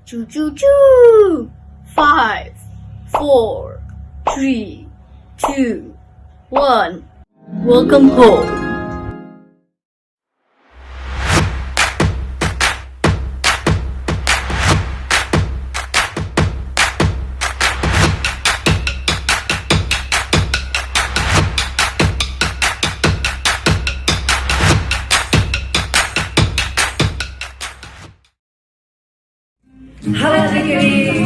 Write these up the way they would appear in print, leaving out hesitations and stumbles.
Choo choo choo. 5, 4, 3, 2, 1. Welcome home. Halo Cikiri,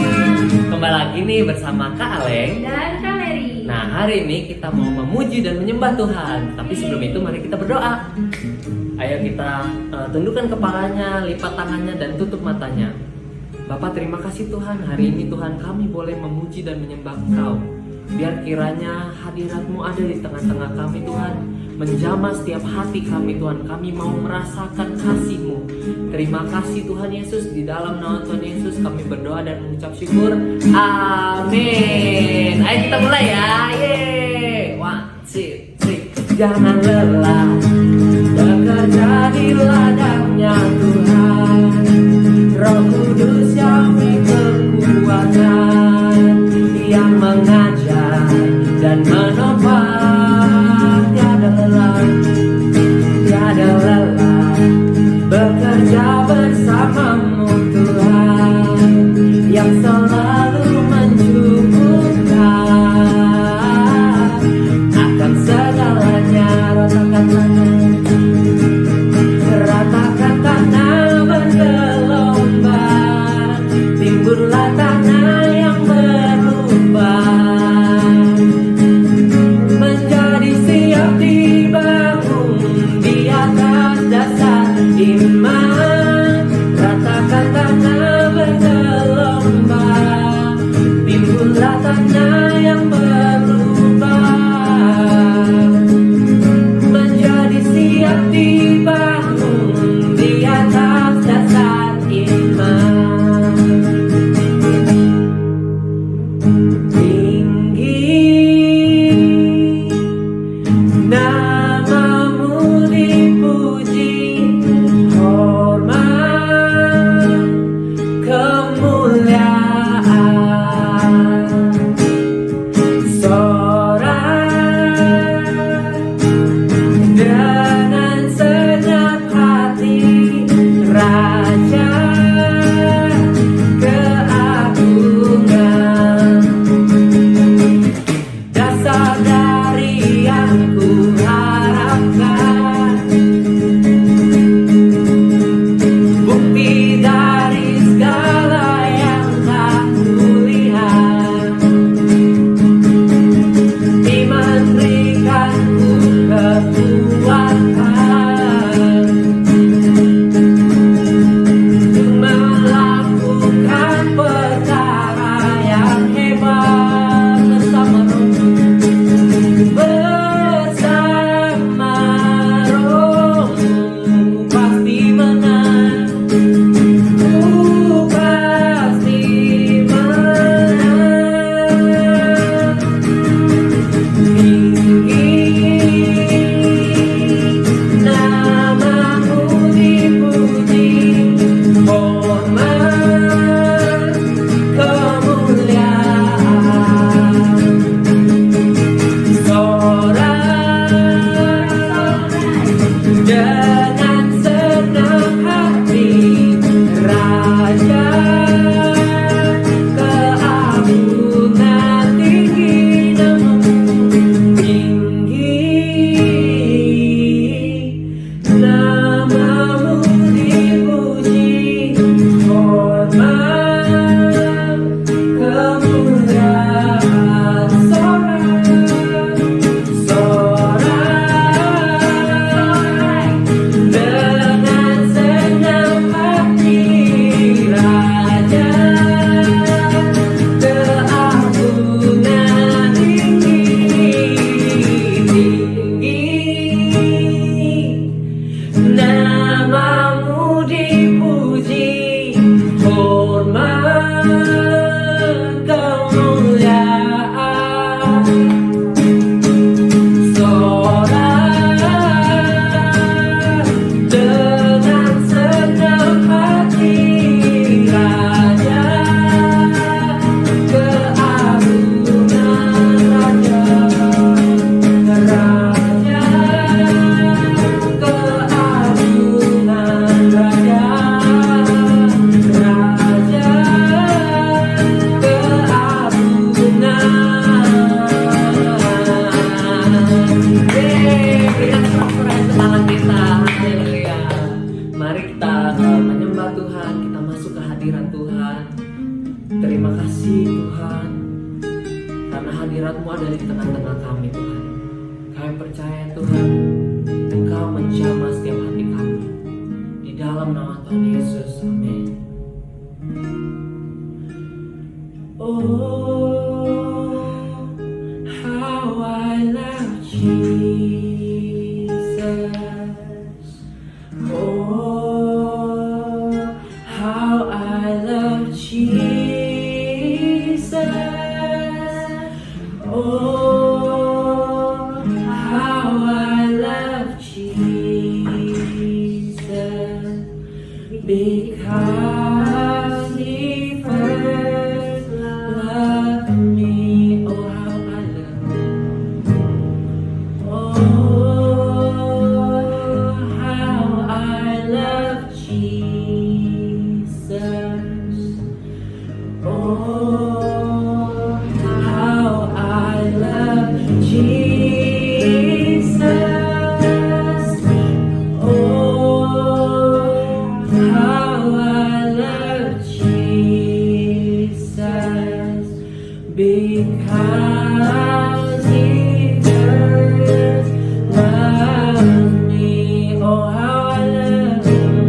kembali lagi nih bersama Kak Aleng dan Kak Mary. Nah, hari ini kita mau memuji dan menyembah Tuhan. Tapi sebelum itu mari kita berdoa. Ayo kita tundukkan kepalanya, lipat tangannya dan tutup matanya. Bapak, terima kasih Tuhan, hari ini Tuhan kami boleh memuji dan menyembah Engkau. Biar kiranya hadirat-Mu ada di tengah-tengah kami Tuhan, menjamah setiap hati kami Tuhan. Kami mau merasakan kasih-Mu. Terima kasih Tuhan Yesus, di dalam nama Tuhan Yesus kami berdoa dan mengucap syukur. Amin. Ayo kita mulai ya. Yeay. 1, 2, 3. Jangan lelah bekerja di ladangnya Tuhan. Roh Kudus yang beri kekuatan, yang mengajar dan menopang. Tiada lelah, tiada lelah bekerja bersamamu Tuhan, yang selalu mencukupkan akan segalanya. Ratakan tanah bergelombang, timbullah tanah yang berlubang, menjadi siap dibangun di atas dasar iman. Ratakan tanah bergelombang, timbullah tanah yang berlubang, menjadi siap dibangun di atas dasar iman. Tinggi namamu dipuji, hormat kemuliaan, sorak dengan segenap hati, Raja keagungan. Dasar dari yang ku harapkan, bukti dari segala yang tak kulihat. Iman berikanku kekuatan untuk melakukan perkara yang hebat bersama Rohmu pasti menang, ku pasti menang. Tinggi namamu dipuji, hormat kemuliaan, sorak dengan senang hati, Raja keagungan. Tinggi namamu, tinggi namamu dipuji, hormat kemuliaan, sorak dengan senang hati, Raja hadirat Tuhan. Terima kasih Tuhan, karena hadirat-Mu ada di tengah-tengah kami Tuhan. Kami percaya Tuhan, Engkau menjamah setiap hati kami. Di dalam nama Tuhan Yesus, amin. Oh, how I love Jesus. Oh, how I love Jesus. Oh, how I love Jesus. Because He first loved me. Oh, how I love. Oh, how I love Jesus. Oh, how I love Jesus. Oh, how I love Jesus. Because He first loved me. Oh, how I love Him.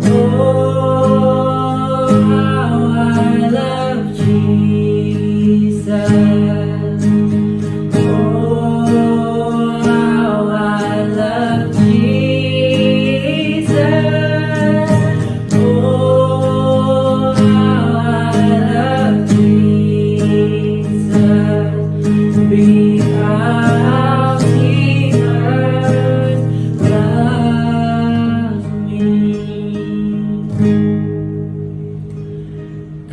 Oh, how I love Jesus. Oh, how I love Jesus. Oh, how I love Jesus. Because He first loved me.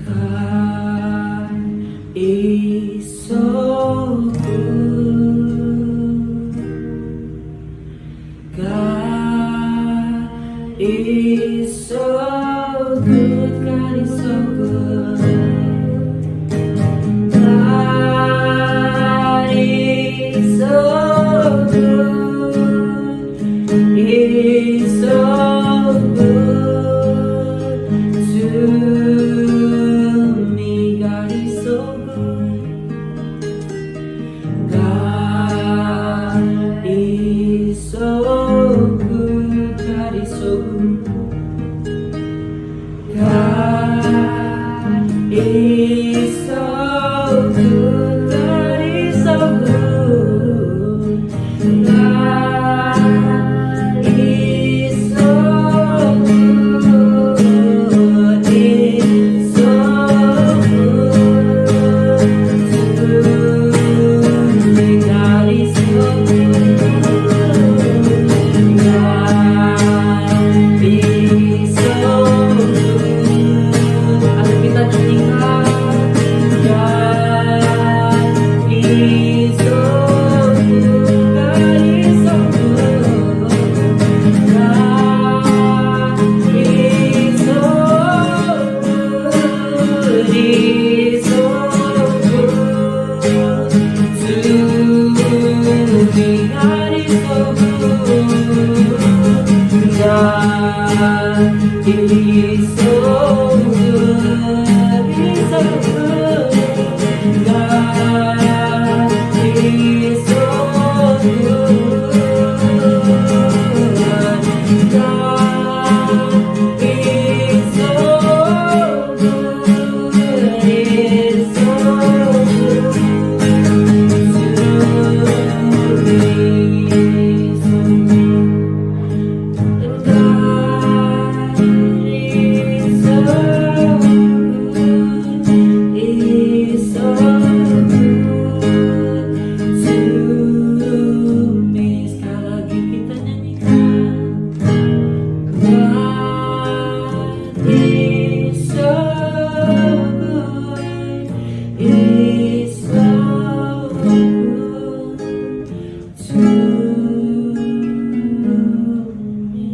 God is so good. God is so good. God is so good. God is so good. Is so good to me. God is so good. God is so good. God is so good. God is so good. God is so good. God is so good. Is so good to me. God is so good. God is so good. Ayo kita nyanyikan. God is so good. God is so good. God is so good. Is so good to me. God is so good. God is so good. He's so good. God is so good. God is so good. Is so good to me. God is so good. Is so good to me. Sekali lagi kita nyanyikan. God is so good. Is so good to me.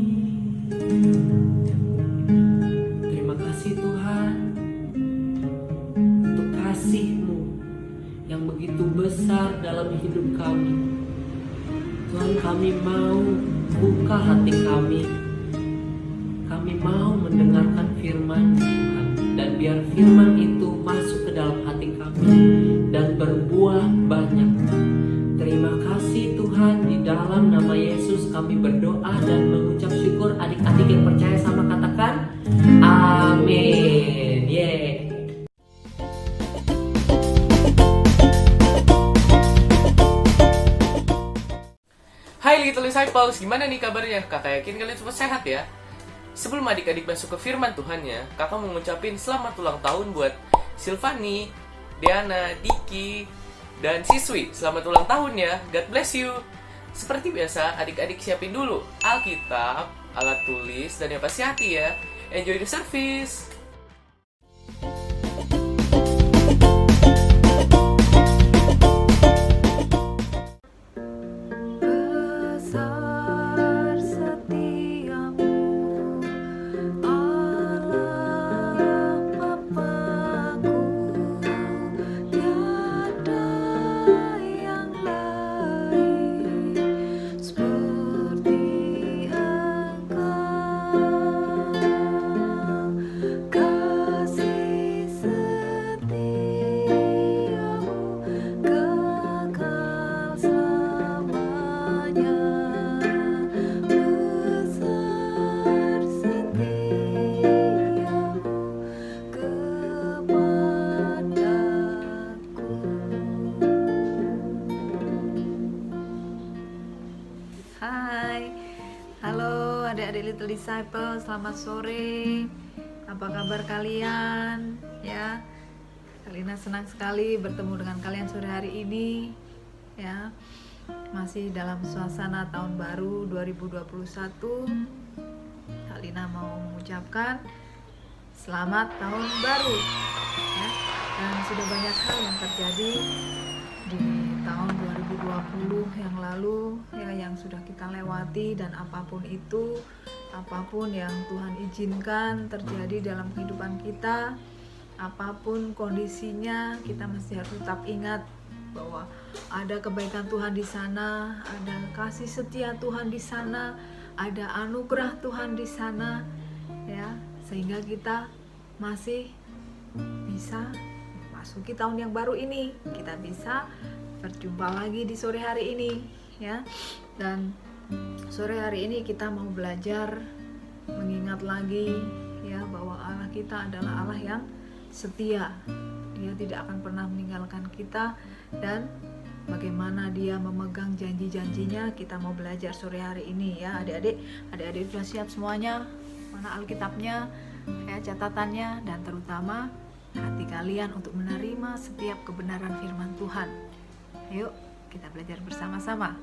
Terima kasih Tuhan untuk kasih-Mu yang begitu besar dalam hidup kami. Tuhan, kami mau buka hati kami. Kami mau mendengarkan firman firman itu masuk ke dalam hati kami dan berbuah banyak. Terima kasih Tuhan, di dalam nama Yesus kami berdoa dan mengucap syukur. Adik-adik yang percaya sama katakan amin. Yeay. Hai Little Disciples, gimana nih kabarnya? Kakak yakin kalian semua sehat ya? Sebelum adik-adik masuk ke firman Tuhannya, kakak mau ngucapin selamat ulang tahun buat Silvani, Diana, Diki, dan Siswi. Selamat ulang tahun ya, God bless you. Seperti biasa, adik-adik siapin dulu Alkitab, alat tulis, dan yang pasti hati ya. Enjoy the service! Besar setiamu, Allah Bapa-Ku, tiada yang lain seperti Engkau. Kasih setiamu kekal selamanya. Besar setiamu kepadaku. Hai, halo adik-adik Little Disciple, selamat sore. Apa kabar kalian? Ya, Kalina senang sekali bertemu dengan kalian sore hari ini. Ya, masih dalam suasana tahun baru 2021. Kalina mau mengucapkan selamat tahun baru. Ya, dan sudah banyak hal yang terjadi di tahun 2020 yang lalu ya, yang sudah kita lewati, dan apapun itu, apapun yang Tuhan izinkan terjadi dalam kehidupan kita, apapun kondisinya, kita mesti harus tetap ingat bahwa ada kebaikan Tuhan di sana, ada kasih setia Tuhan di sana, ada anugerah Tuhan di sana ya, sehingga kita masih bisa masuki tahun yang baru ini, kita bisa berjumpa lagi di sore hari ini ya. Dan sore hari ini kita mau belajar mengingat lagi ya, bahwa Allah kita adalah Allah yang setia. Dia tidak akan pernah meninggalkan kita, dan bagaimana Dia memegang janji-janjinya, kita mau belajar sore hari ini ya. Adik-adik sudah siap semuanya? Mana Alkitabnya ya, catatannya, dan terutama hati kalian untuk menerima setiap kebenaran firman Tuhan. Ayo kita belajar bersama-sama.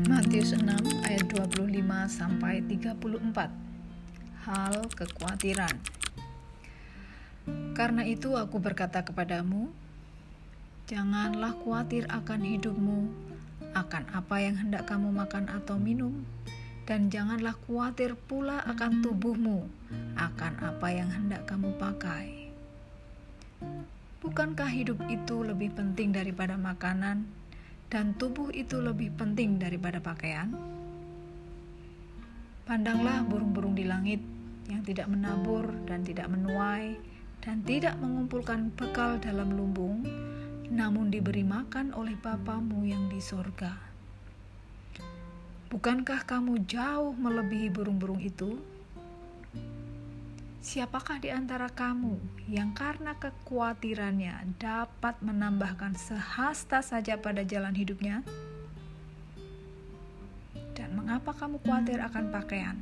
Matius 6 ayat 25 sampai 34. Hal kekhawatiran. Karena itu aku berkata kepadamu, janganlah khawatir akan hidupmu, akan apa yang hendak kamu makan atau minum, dan janganlah khawatir pula akan tubuhmu, akan apa yang hendak kamu pakai. Bukankah hidup itu lebih penting daripada makanan, dan tubuh itu lebih penting daripada pakaian? Pandanglah burung-burung di langit yang tidak menabur dan tidak menuai dan tidak mengumpulkan bekal dalam lumbung, namun diberi makan oleh Bapamu yang di sorga. Bukankah kamu jauh melebihi burung-burung itu? Siapakah di antara kamu yang karena kekhawatirannya dapat menambahkan sehasta saja pada jalan hidupnya? Dan mengapa kamu khawatir akan pakaian?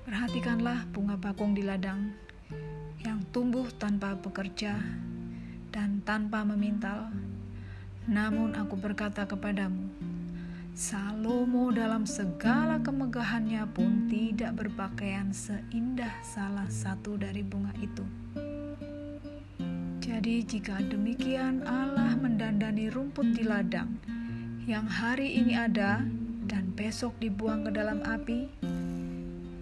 Perhatikanlah bunga bakung di ladang yang tumbuh tanpa bekerja dan tanpa memintal. Namun aku berkata kepadamu, Salomo dalam segala kemegahannya pun tidak berpakaian seindah salah satu dari bunga itu. Jadi jika demikian Allah mendandani rumput di ladang yang hari ini ada dan besok dibuang ke dalam api,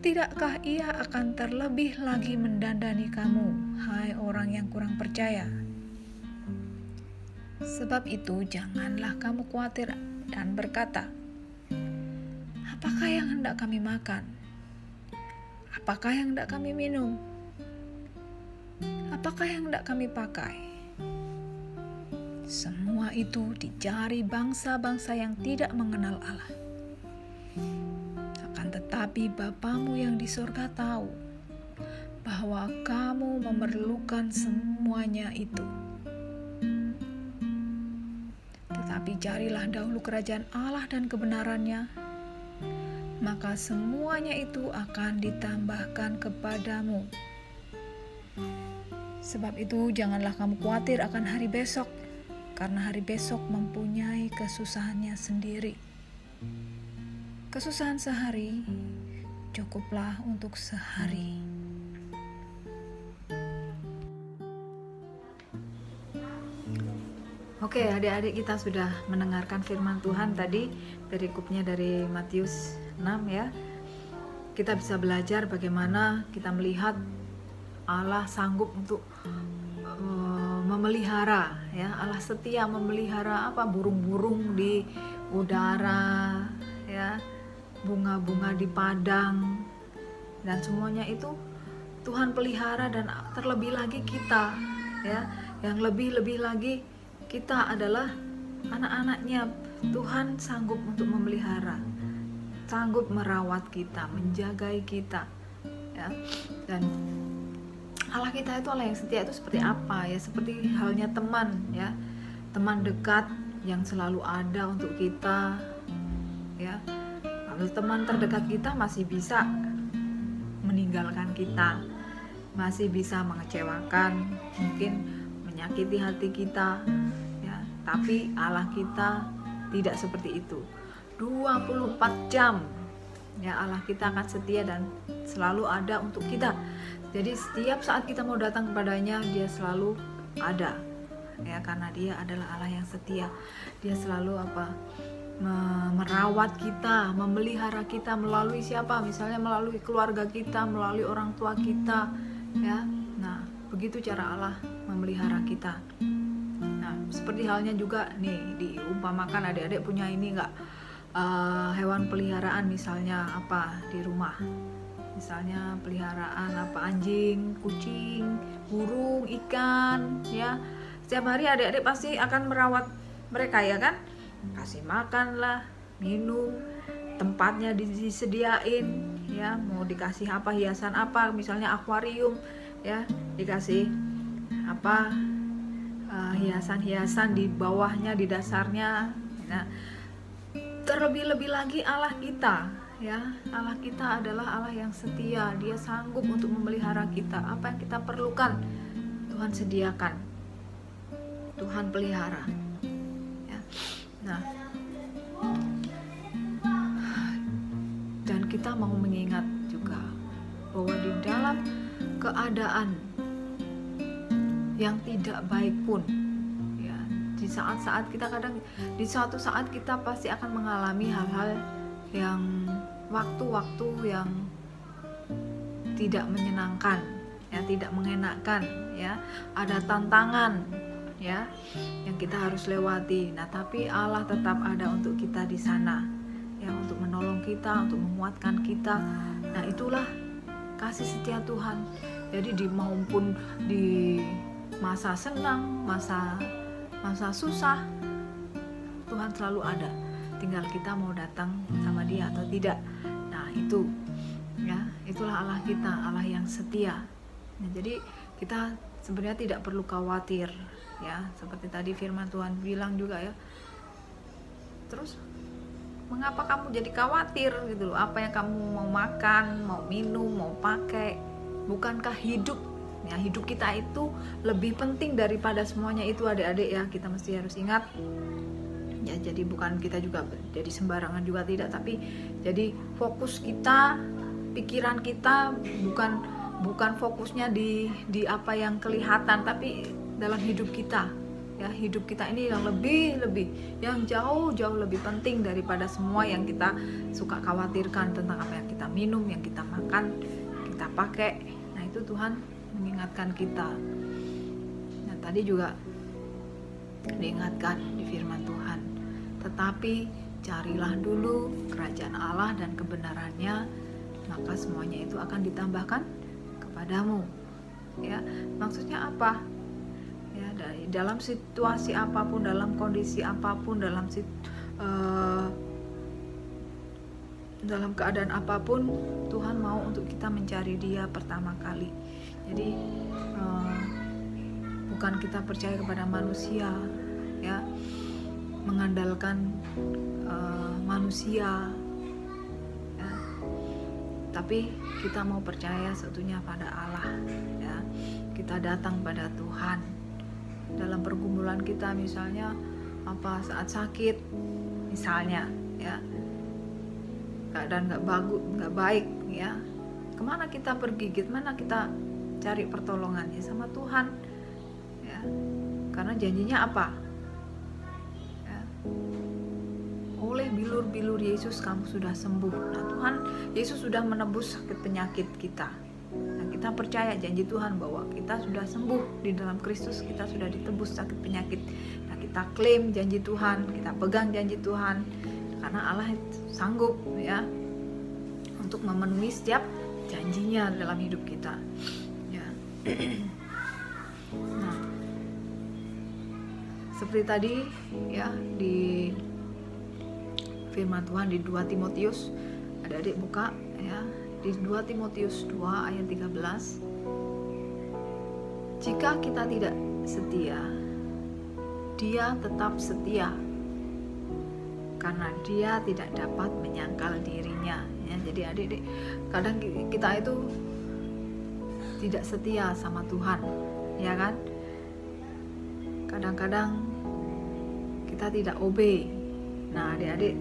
tidakkah Ia akan terlebih lagi mendandani kamu, hai orang yang kurang percaya? Sebab itu janganlah kamu khawatir dan berkata, apakah yang hendak kami makan? Apakah yang hendak kami minum? Apakah yang hendak kami pakai? Semua itu dicari bangsa-bangsa yang tidak mengenal Allah. Akan tetapi Bapamu yang di sorga tahu bahwa kamu memerlukan semuanya itu. Tetapi carilah dahulu kerajaan Allah dan kebenarannya, maka semuanya itu akan ditambahkan kepadamu. Sebab itu janganlah kamu khawatir akan hari besok, karena hari besok mempunyai kesusahannya sendiri. Kesusahan sehari cukuplah untuk sehari. Oke, adik-adik, kita sudah mendengarkan firman Tuhan tadi, perikopnya dari Matius 6 ya. Kita bisa belajar bagaimana kita melihat Allah sanggup untuk memelihara ya. Allah setia memelihara burung-burung di udara ya, bunga-bunga di padang, dan semuanya itu Tuhan pelihara. Dan terlebih lagi kita ya, yang lebih lagi kita adalah anak-anaknya. Tuhan sanggup untuk memelihara, sanggup merawat kita, menjagai kita ya. Dan Allah kita itu Allah yang setia itu seperti apa ya? Seperti halnya teman ya, teman dekat yang selalu ada untuk kita ya. Lalu teman terdekat kita masih bisa meninggalkan kita, masih bisa mengecewakan, mungkin menyakiti hati kita ya. Tapi Allah kita tidak seperti itu. 24 jam ya Allah kita akan setia dan selalu ada untuk kita. Jadi setiap saat kita mau datang kepadanya, dia selalu ada ya, karena dia adalah Allah yang setia. Dia selalu merawat kita, memelihara kita melalui siapa? Misalnya melalui keluarga kita, melalui orang tua kita ya. Nah, begitu cara Allah memelihara kita. Nah, seperti halnya juga nih, diumpamakan adik-adik punya ini enggak hewan peliharaan, misalnya di rumah. Misalnya peliharaan anjing, kucing, burung, ikan ya. Setiap hari adik-adik pasti akan merawat mereka ya kan? Kasih makan lah, minum, tempatnya disediain ya, mau dikasih hiasan misalnya akuarium ya, dikasih hiasan-hiasan di bawahnya, di dasarnya. Nah, terlebih-lebih lagi Allah kita ya. Allah kita adalah Allah yang setia. Dia sanggup untuk memelihara kita. Apa yang kita perlukan Tuhan sediakan, Tuhan pelihara ya. Nah, dan kita mau mengingat juga bahwa di dalam keadaan yang tidak baik pun ya, di saat-saat kita di suatu saat kita pasti akan mengalami hal-hal yang waktu-waktu yang tidak menyenangkan ya, tidak mengenakan ya, ada tantangan ya yang kita harus lewati. Nah, tapi Allah tetap ada untuk kita di sana ya, untuk menolong kita, untuk menguatkan kita. Nah, itulah kasih setia Tuhan. Jadi maupun di masa senang, masa susah, Tuhan selalu ada. Tinggal kita mau datang sama Dia atau tidak. Nah, itu ya, itulah Allah kita, Allah yang setia. Nah, jadi kita sebenarnya tidak perlu khawatir ya, seperti tadi firman Tuhan bilang juga ya. Terus mengapa kamu jadi khawatir gitu loh? Apa yang kamu mau makan, mau minum, mau pakai? Bukankah hidup ya, hidup kita itu lebih penting daripada semuanya itu, adik-adik ya. Kita mesti harus ingat ya. Jadi bukan kita juga jadi sembarangan juga tidak, tapi jadi fokus kita, pikiran kita bukan fokusnya di apa yang kelihatan, tapi dalam hidup kita ya. Hidup kita ini yang lebih yang jauh lebih penting daripada semua yang kita suka khawatirkan, tentang apa yang kita minum, yang kita makan, kita pakai. Nah, itu Tuhan mengingatkan kita. Nah, tadi juga diingatkan di firman Tuhan, tetapi carilah dulu kerajaan Allah dan kebenarannya, maka semuanya itu akan ditambahkan kepadamu. Ya, maksudnya apa? Ya, dalam situasi apapun, dalam kondisi apapun, dalam keadaan apapun, Tuhan mau untuk kita mencari Dia pertama kali. Jadi bukan kita percaya kepada manusia, ya, mengandalkan manusia, ya, tapi kita mau percaya seutuhnya pada Allah, ya. Kita datang pada Tuhan dalam pergumulan kita, misalnya saat sakit, misalnya, ya, keadaan nggak baik, ya, kemana kita pergi, gimana kita cari pertolongannya? Sama Tuhan, ya, karena janjinya apa? Ya, oleh bilur-bilur Yesus kamu sudah sembuh. Nah, Tuhan Yesus sudah menebus sakit penyakit kita. Nah, kita percaya janji Tuhan bahwa kita sudah sembuh di dalam Kristus, kita sudah ditebus sakit penyakit. Nah, kita klaim janji Tuhan, kita pegang janji Tuhan, karena Allah sanggup, ya, untuk memenuhi setiap janjinya dalam hidup kita, ya. Nah, seperti tadi, ya, di firman Tuhan di 2 Timotius, adik-adik buka, ya, di 2 Timotius 2 ayat 13. Jika kita tidak setia, Dia tetap setia, karena Dia tidak dapat menyangkal dirinya, ya. Jadi adik-adik, kadang kita itu tidak setia sama Tuhan, ya kan? Kadang-kadang kita tidak obey. Nah, adik-adik,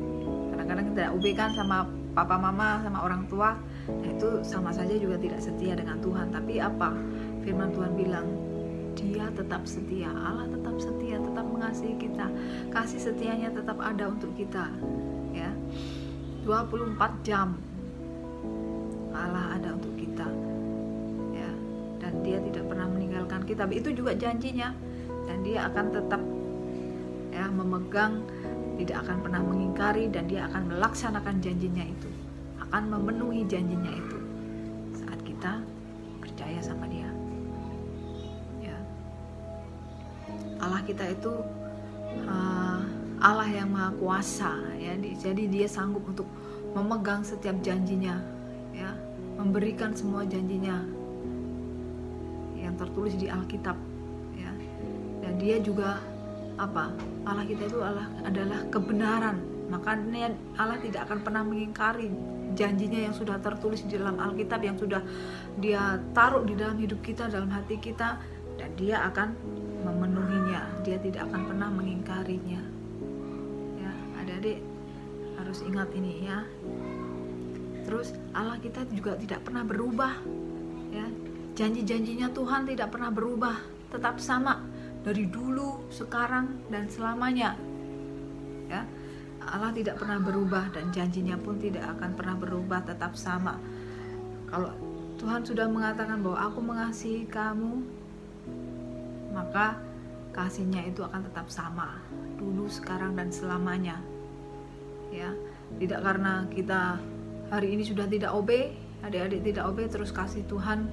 kadang-kadang kita tidak obey kan sama papa mama, sama orang tua. Nah, itu sama saja juga tidak setia dengan Tuhan. Tapi apa? Firman Tuhan bilang, Dia tetap setia, Allah tetap setia, tetap mengasihi kita. Kasih setianya tetap ada untuk kita, ya. 24 jam Allah ada untuk kita, ya. Dan Dia tidak pernah meninggalkan kita. Itu juga janjinya. Dan Dia akan tetap, ya, memegang, tidak akan pernah mengingkari, dan Dia akan melaksanakan janjinya itu, akan memenuhi janjinya itu saat kita percaya sama Dia, ya. Allah kita itu Allah yang maha kuasa, ya. Jadi Dia sanggup untuk memegang setiap janjinya, ya, memberikan semua janjinya yang tertulis di Alkitab, ya. Dan Dia juga Allah kita itu adalah kebenaran. Makanya Allah tidak akan pernah mengingkari janjinya yang sudah tertulis di dalam Alkitab, yang sudah Dia taruh di dalam hidup kita, dalam hati kita, dan Dia akan memenuhinya. Dia tidak akan pernah mengingkarinya, ya. Adik-adik harus ingat ini, ya. Terus Allah kita juga tidak pernah berubah, ya. Janji-janjinya Tuhan tidak pernah berubah, tetap sama dari dulu, sekarang, dan selamanya, ya. Allah tidak pernah berubah, dan janjinya pun tidak akan pernah berubah, tetap sama. Kalau Tuhan sudah mengatakan bahwa aku mengasihi kamu, maka kasihnya itu akan tetap sama, dulu, sekarang, dan selamanya, ya. Tidak karena kita hari ini sudah tidak obey, adik-adik tidak obey, terus kasih Tuhan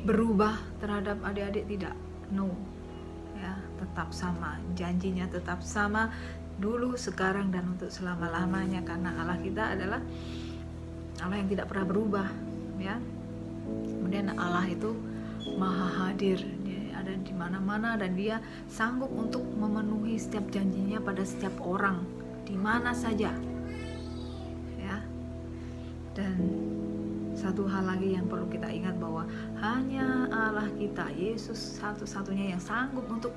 berubah terhadap adik-adik, tidak. No, ya, tetap sama, janjinya tetap sama, dulu, sekarang, dan untuk selama-lamanya, karena Allah kita adalah Allah yang tidak pernah berubah, ya. Kemudian Allah itu maha hadir, Dia ada di mana-mana, dan Dia sanggup untuk memenuhi setiap janjinya pada setiap orang, di mana saja, ya. Dan satu hal lagi yang perlu kita ingat, bahwa hanya Allah kita, Yesus satu-satunya yang sanggup untuk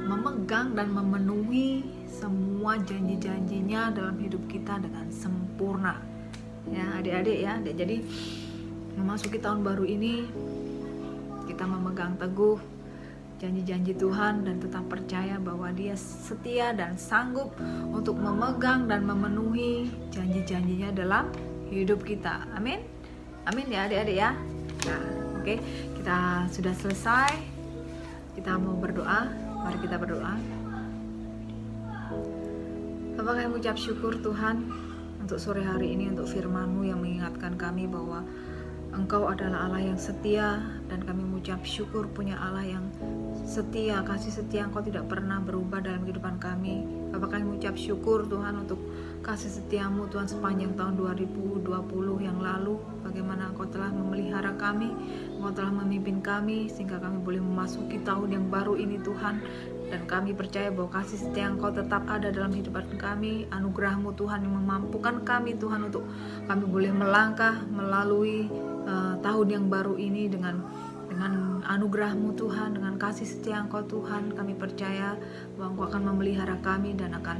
memegang dan memenuhi semua janji-janjinya dalam hidup kita dengan sempurna, ya adik-adik, ya. Jadi memasuki tahun baru ini, kita memegang teguh janji-janji Tuhan dan tetap percaya bahwa Dia setia dan sanggup untuk memegang dan memenuhi janji-janjinya dalam hidup kita. Amin. Amin, ya adik-adik, ya. Nah, oke, kita sudah selesai. Kita mau berdoa. Mari kita berdoa. Bapa, kami mengucap syukur Tuhan untuk sore hari ini, untuk firman-Mu yang mengingatkan kami bahwa Engkau adalah Allah yang setia, dan kami mengucap syukur punya Allah yang setia. Kasih setia Engkau tidak pernah berubah dalam kehidupan kami. Bapak, kami mengucap syukur Tuhan untuk kasih setiamu Tuhan sepanjang tahun 2020 yang lalu. Bagaimana Engkau telah memelihara kami, Engkau telah memimpin kami sehingga kami boleh memasuki tahun yang baru ini Tuhan. Dan kami percaya bahwa kasih setia Engkau tetap ada dalam kehidupan kami. Anugerah-Mu Tuhan yang memampukan kami Tuhan untuk kami boleh melangkah melalui tahun yang baru ini dengan anugerah-Mu Tuhan, dengan kasih setia Engkau Tuhan. Kami percaya bahwa Engkau akan memelihara kami dan akan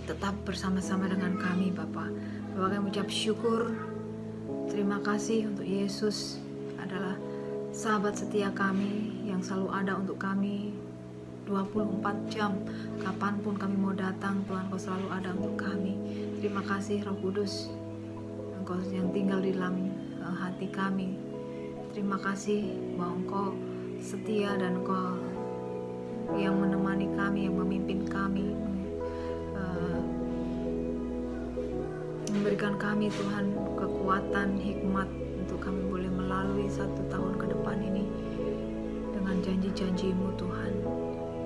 tetap bersama-sama dengan kami Bapa. Bapak, kami ucap syukur, terima kasih untuk Yesus adalah sahabat setia kami yang selalu ada untuk kami 24 jam. Kapanpun kami mau datang, Tuhan Engkau selalu ada untuk kami. Terima kasih Roh Kudus, Engkau yang tinggal di dalam hati kami. Terima kasih bahwa Engkau setia dan Engkau yang menemani kami, yang memimpin kami, memberikan kami Tuhan kekuatan, hikmat untuk kami boleh melalui 1 tahun ke depan ini dengan janji-janji-Mu Tuhan.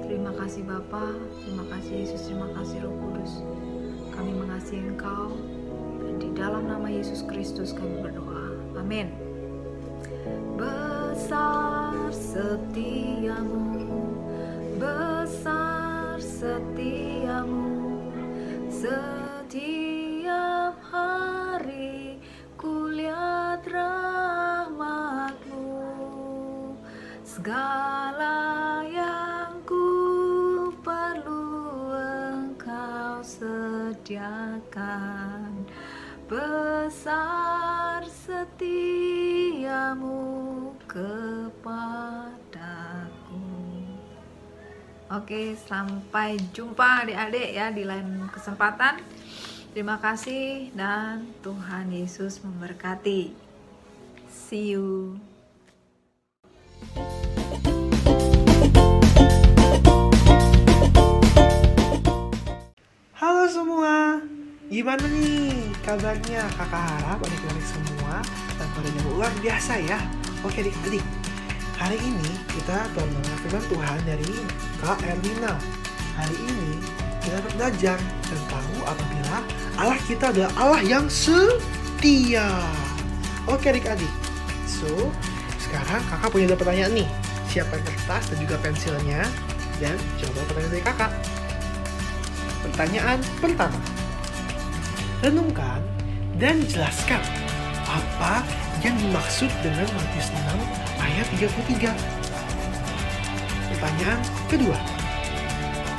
Terima kasih Bapa, terima kasih Yesus, terima kasih Roh Kudus. Kami mengasihi Engkau, dan di dalam nama Yesus Kristus kami berdoa. Amin. Besar setiamu, besar setiamu, setiap hari kulihat rahmat-Mu. Segala yang ku perlu Engkau sediakan. Besar setiamu kepadaku. Oke, sampai jumpa adik-adik ya di lain kesempatan. Terima kasih dan Tuhan Yesus memberkati. See you. Halo semua, gimana nih kabarnya? Kakak harap adik-adik semua tantangannya luar biasa ya. Oke adik-adik, hari ini kita mendengar firman Tuhan dari Kak Erlina. Hari ini kita belajar tentang apabila Allah kita adalah Allah yang setia. Oke adik-adik, so sekarang kakak punya 2 pertanyaan nih. Siapkan kertas dan juga pensilnya dan coba pertanyaan dari kakak. Pertanyaan pertama, renungkan dan jelaskan apa yang dimaksud dengan Matius 6 ayat 33. Pertanyaan kedua,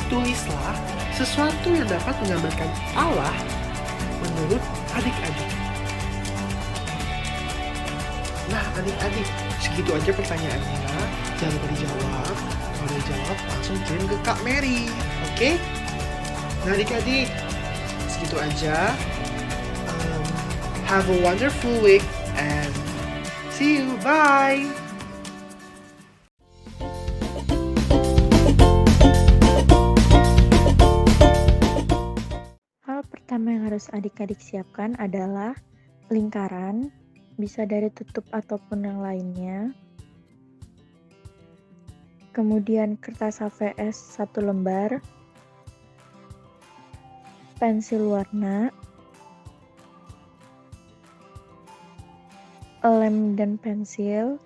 tulislah sesuatu yang dapat menggambarkan Allah menurut adik-adik. Nah adik-adik, segitu aja pertanyaannya. Jangan lupa dijawab. Kalau udah dijawab langsung kirim ke Kak Mary. Oke? Nah adik-adik, segitu aja. Have a wonderful week and see you. Bye. Hal pertama yang harus adik-adik siapkan adalah lingkaran, bisa dari tutup ataupun yang lainnya. Kemudian kertas HVS 1 lembar, pensil warna, lem dan pensil,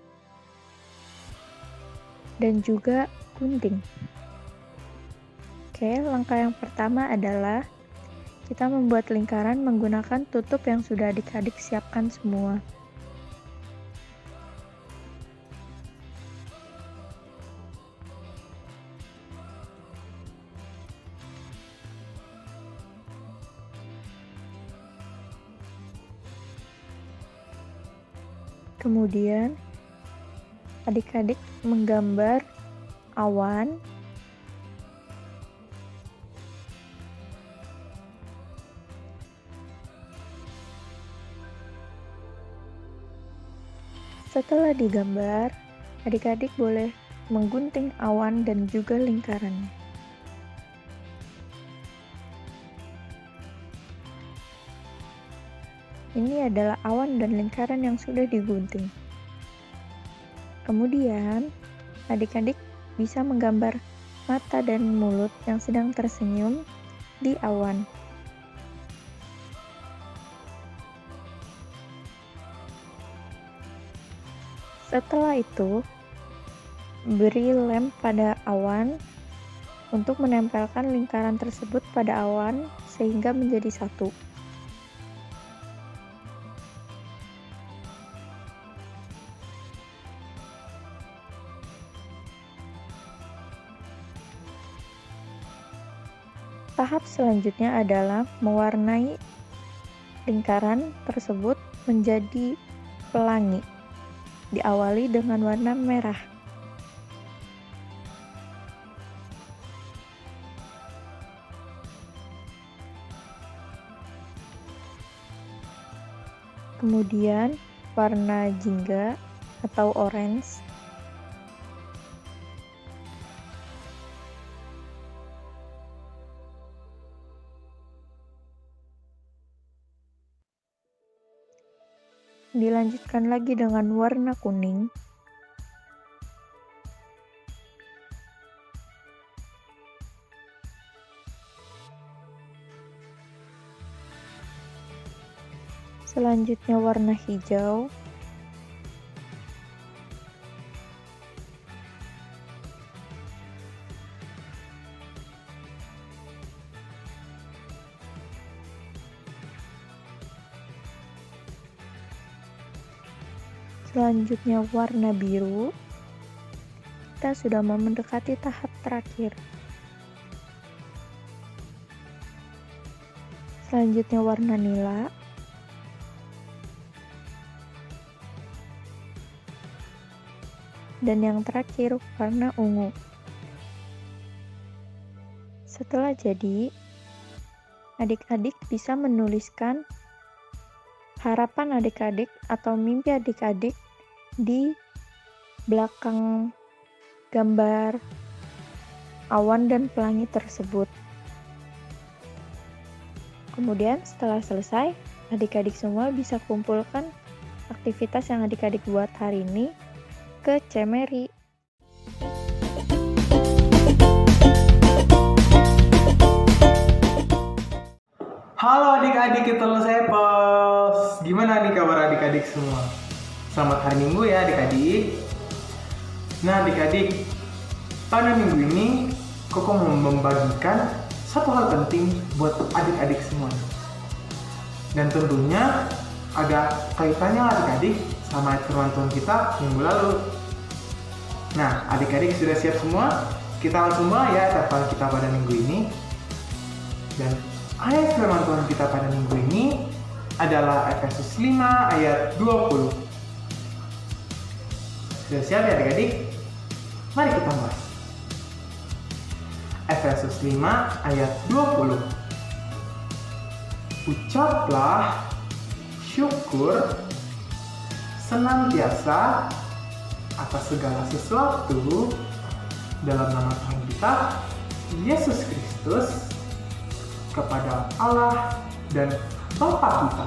dan juga gunting. Oke, langkah yang pertama adalah kita membuat lingkaran menggunakan tutup yang sudah adik-adik siapkan semua. Kemudian adik-adik menggambar awan, setelah digambar, adik-adik boleh menggunting awan dan juga lingkarannya. Ini adalah awan dan lingkaran yang sudah digunting. Kemudian, adik-adik bisa menggambar mata dan mulut yang sedang tersenyum di awan. Setelah itu, beri lem pada awan untuk menempelkan lingkaran tersebut pada awan sehingga menjadi satu. Tahap selanjutnya adalah mewarnai lingkaran tersebut menjadi pelangi. Diawali dengan warna merah. Kemudian warna jingga atau orange. Dilanjutkan lagi dengan warna kuning. Selanjutnya warna hijau. Selanjutnya warna biru. Kita sudah mau mendekati tahap terakhir. Selanjutnya warna nila. Dan yang terakhir warna ungu. Setelah jadi, adik-adik bisa menuliskan harapan adik-adik atau mimpi adik-adik di belakang gambar awan dan pelangi tersebut. Kemudian setelah selesai, adik-adik semua bisa kumpulkan aktivitas yang adik-adik buat hari ini ke Cemeri. Halo adik-adik Little Disciples, gimana nih kabar adik-adik semua? Selamat hari Minggu ya adik-adik. Nah adik-adik, pada minggu ini Koko mau membagikan satu hal penting buat adik-adik semua. Dan tentunya ada kaitannya adik-adik sama firman Tuhan kita minggu lalu. Nah adik-adik sudah siap semua? Kita langsung mulai ya tafsir kita pada minggu ini. Dan ayat firman Tuhan kita pada minggu ini adalah Efesus 5 ayat 20. Sudah siap ya adik-adik? Mari kita mulai. Efesus 5 ayat 20. Ucaplah syukur senantiasa atas segala sesuatu dalam nama Tuhan kita Yesus Kristus kepada Allah dan Bapa kita.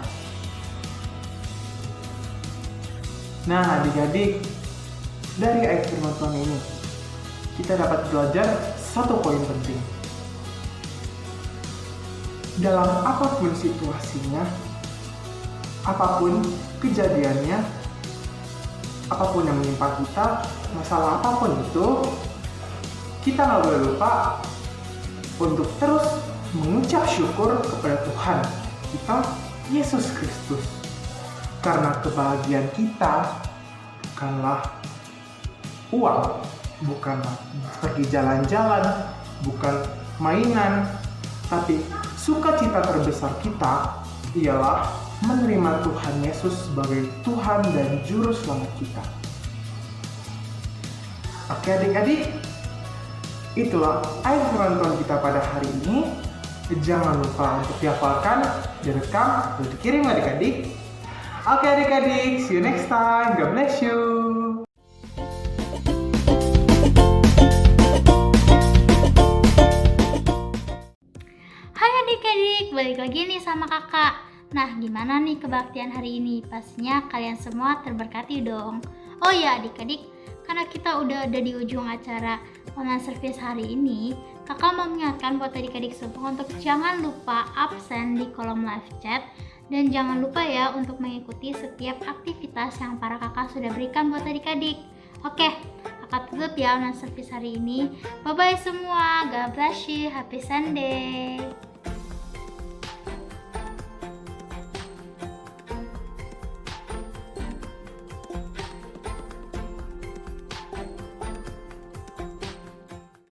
Nah adik-adik, dari ayat firman Tuhan ini kita dapat belajar satu poin penting. Dalam apapun situasinya, apapun kejadiannya, apapun yang menimpa kita, masalah apapun itu, kita nggak boleh lupa untuk terus mengucap syukur kepada Tuhan kita Yesus Kristus. Karena kebahagiaan kita bukanlah uang, bukanlah pergi jalan-jalan, bukan mainan, tapi sukacita terbesar kita ialah menerima Tuhan Yesus sebagai Tuhan dan Juru Selamat kita. Oke adik-adik, itulah ayat firman Tuhan kita pada hari ini. Jangan lupa untuk dihafalkan, direkam, dan dikirim adik-adik. Oke adik-adik, see you next time. God bless you. Hai adik-adik, balik lagi nih sama kakak. Nah, gimana nih kebaktian hari ini? Pastinya kalian semua terberkati dong. Oh ya adik-adik, karena kita udah ada di ujung acara online service hari ini, kakak mau mengingatkan buat adik-adik semua untuk jangan lupa absen di kolom live chat. Dan jangan lupa ya untuk mengikuti setiap aktivitas yang para kakak sudah berikan buat adik-adik. Oke, kakak tutup ya online service hari ini. Bye-bye semua, God bless you, happy Sunday.